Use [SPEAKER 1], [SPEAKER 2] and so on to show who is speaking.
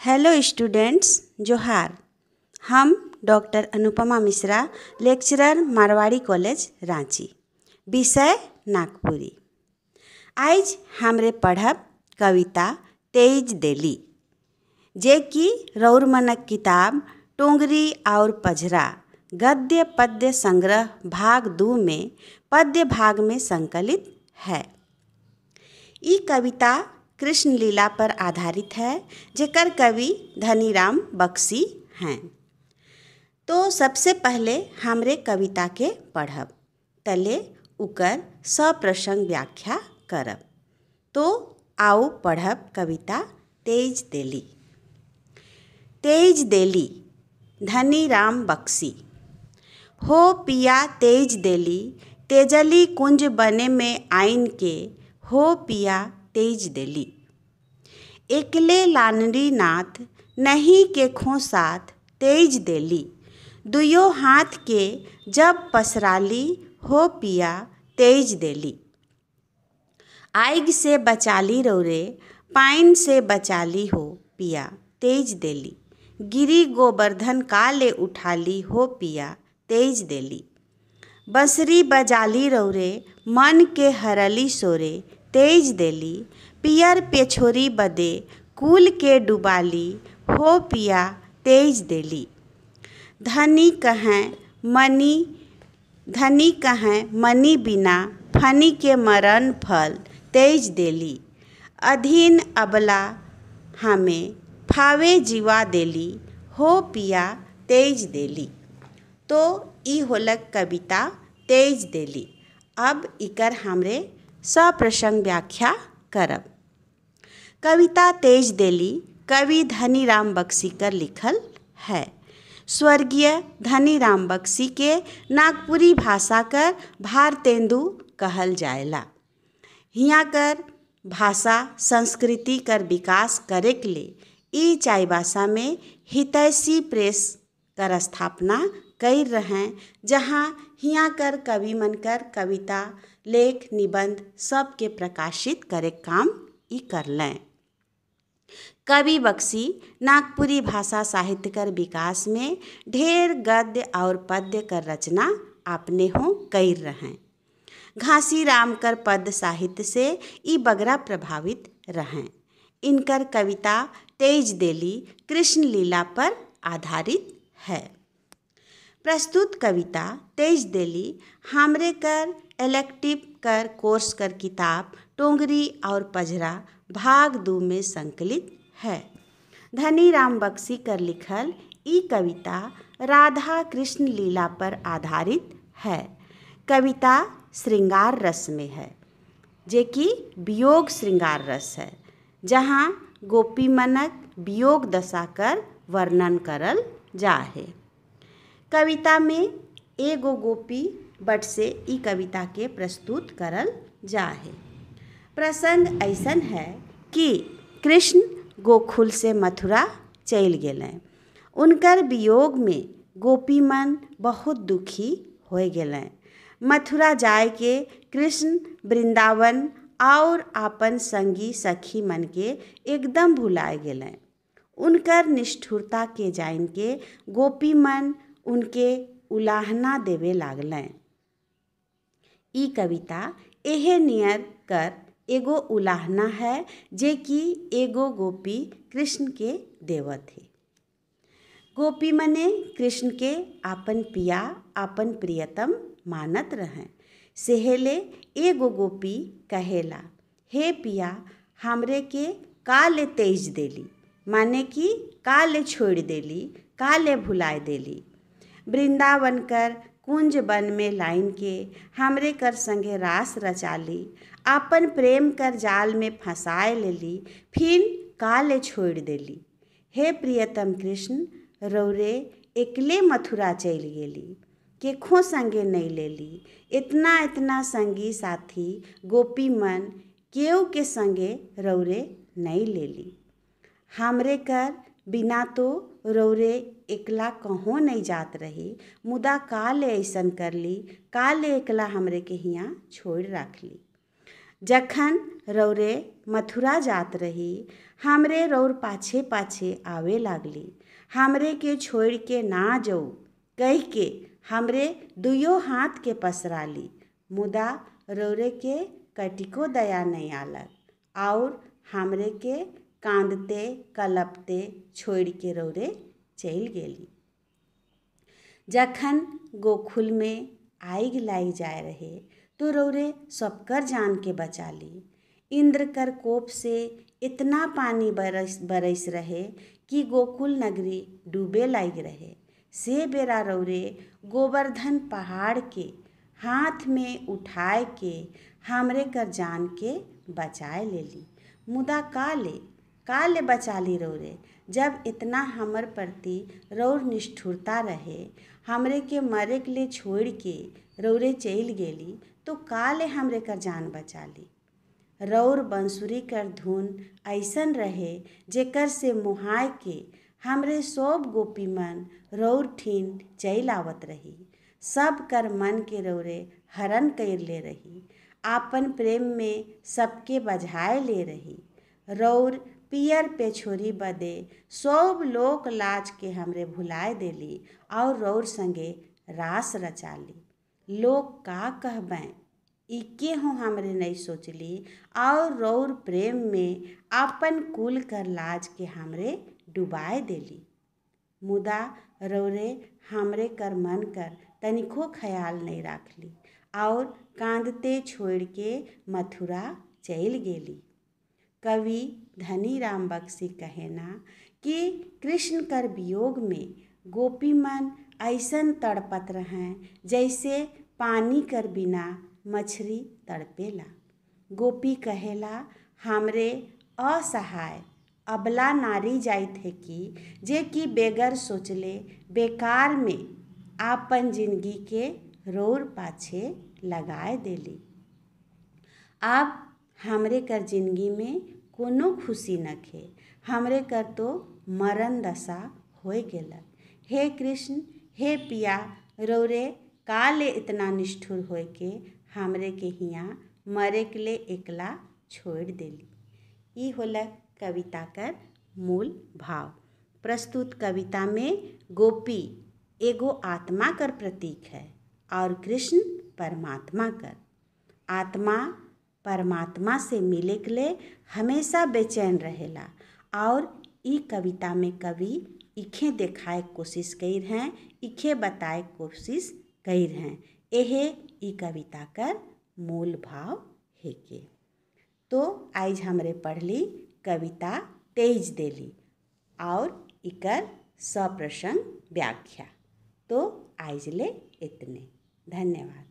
[SPEAKER 1] Hello students, जोहार। हम doctor Anupama Mishra, lecturer Marwari college Ranchi, विषय नागपुरी। आज हमरे पढ़ब कविता तेज देली, जे कि रौर मनक किताब टोंगरी और पझरा गद्य पद्य संग्रह भाग 2 में पद्य भाग में संकलित है। ई कविता कृष्ण लीला पर आधारित है, जेकर कवि धनीराम बख्शी हैं। तो सबसे पहले हमरे कविता के पढ़ब, तले उकर सप्रसंग व्याख्या करब। तो आओ पढ़ब कविता तेज देली। तेज देली, धनीराम बख्शी। हो पिया तेज देली, तेजली कुंज बने में आइन के, हो पिया तेज देली। एकले लानरी नाथ नहीं के खो साथ तेज देली, दुयो हाथ के जब पसराली, हो पिया तेज देली। आग से बचाली रौरे, पाइन से बचाली, हो पिया तेज देली। गिरी गोवर्धन काले उठाली, हो पिया तेज देली। बंसरी बजाली रौरे, मन के हरली सोरे, तेज देली। पियर पेछोरी बदे कुल के डुबाली, हो पिया तेज देली। धनी कहें मनी बिना फनी के मरण फल, तेज देली। अधीन अबला हमें फावे जीवा देली, हो पिया तेज देली। तो ई होलक कविता तेज देली। अब इकर हमरे सप्रसंग व्याख्या करब। कविता तेज देली कवि धनीराम बख्शी कर लिखल है। स्वर्गीय धनीराम बख्शी के नागपुरी भाषा कर भारतेंदु कहल जाएला। हियाँ कर भाषा संस्कृति कर विकास करे के लिए ई चाईबासा में हितैषी प्रेस कर स्थापना कर रहे, जहाँ हियाँ कर कवि मन कर कविता लेख निबंध सब के प्रकाशित करे काम ई कर लें। कवि बख्शी नागपुरी भाषा साहित्य कर विकास में ढेर गद्य और पद्य कर रचना आपने हो कर रहे। घासी राम कर पद्य साहित्य से ई बगरा प्रभावित रहे। इनकर कविता तेज देली कृष्ण लीला पर आधारित है। प्रस्तुत कविता तेज देली हमरे कर इलेक्टिव कर कोर्स कर किताब टोंगरी और पझरा भाग 2 में संकलित है। धनीराम बख्शी कर लिखल ई कविता राधा कृष्ण लीला पर आधारित है। कविता श्रृंगार रस में है, जे कि वियोग श्रृंगार रस है, जहाँ गोपी मनक वियोग दशा कर वर्णन करल जाहे। कविता में एगो गोपी बट से ई कविता के प्रस्तुत करल जाहे। प्रसंग ऐसन है कि कृष्ण गोकुल से मथुरा चल गेलें। उनकर वियोग में गोपी मन बहुत दुखी हो गेलें। मथुरा जाए के कृष्ण वृंदावन और आपन संगी सखी मन के एकदम भुलाए गेलें। उनकर निष्ठुरता के जान के गोपी मन उनके उलाहना देवे लागलें। ई कविता एहे नियर कर एगो उलाहना है, जे कि एगो गोपी कृष्ण के देवत है। गोपी मने कृष्ण के आपन पिया आपन प्रियतम मानत रहें। सेहेले एगो गोपी कहेला, हे पिया हमरे के काले तेज देली, माने कि काले छोड़ देली, काले भुलाए देली। वृंदावन कर कुंज बन में लाइन के हमरे कर संगे रास रचाली, आपन प्रेम कर जाल में फंसाए लेली, फिर काले छोड़ देली। हे प्रियतम कृष्ण रौरे एकले मथुरा चल गेली, केखो संगे नहीं लेली। इतना इतना संगी साथी गोपी मन केव के संगे रौरे नहीं लेली। हमरे कर बिना तो रौरे एकला कहों नहीं जात रही, मुदा काले ऐसन कर ली, काले एकला हमरे के हियाँ छोड़ रख ली। जखन रौरे मथुरा जात रही, हमरे रौर पाछे पाछे आवे लागली। हमरे के छोड़ के ना जाऊ कह के हमरे दुयो हाथ के पसराली। मुदा रौरे के कटिको दया नहीं आलक और हमरे के कांदते कलपते छोड़ के रौरे चल गेली। जखन गोकुल में आग लाई जाए रहे तो रौरे सबकर जान के बचाली। इंद्र कर कोप से इतना पानी बरस रहे कि गोकुल नगरी डूबे लाग रहे। से बेरा रौरे गोवर्धन पहाड़ के हाथ में उठाए के हमरे कर जान के बचाए लेली। मुदा काले बचा ली रौरे, जब इतना हमर प्रति रौर निष्ठुरता रहे, हमरे के मरे के लिए छोड़ के रौरे चल गेली तो काले हमरे कर जान बचा ली। रौर बंसुरी कर धुन ऐसन रहे जेकर से मुहाय के हमरे सब गोपी मन रौर ठीन चल आवत रही। सब कर मन के रौरे हरण कर ले रही, आपन प्रेम में सबके बझाए ले रही। रौर पियर पे छोरी बदे सब लोक लाज के हमरे भुलाए देली और रौर संगे रास रचाली। लोग का कहबैं इके हो हमरे नहीं सोचली और रौर प्रेम में आपन कुल कर लाज के हमरे डुबाए देली। मुदा रौरे हमरे कर मन कर तनिको ख्याल नहीं राखली और कांदते छोड़ के मथुरा चल गेली। कवि धनी राम बख्शी कहेना कि कृष्ण कर वियोग में गोपी मन ऐसन तड़पत रहें जैसे पानी कर बिना मछली तड़पेला। गोपी कहेला हमरे असहाय अबला नारी जाइत है जे कि बेगर सोचले बेकार में आपन जिंदगी के रौर पाछे लगाए देली। अब हमरे कर जिंदगी में कोनो खुशी नखे, हमरे कर तो मरण दशा होए गेलक। हे कृष्ण, हे पिया, रौरे काले इतना निष्ठुर होए के हमरे के हियाँ मरे के लिए एकला छोड़ देली। ई होलक कविता कर मूल भाव। प्रस्तुत कविता में गोपी एगो आत्मा कर प्रतीक है और कृष्ण परमात्मा कर। आत्मा परमात्मा से मिले के लिए हमेशा बेचैन रहेला और ई कविता में कवि इखे देखाए कोशिश कर हैं, इखे बताए कोशिश कर हैं। यहे ई कविता कर मूल भाव है के। तो आज हमरे पढ़ली कविता तेज देली और इकर सप्रसंग व्याख्या। तो आज ले इतने। धन्यवाद।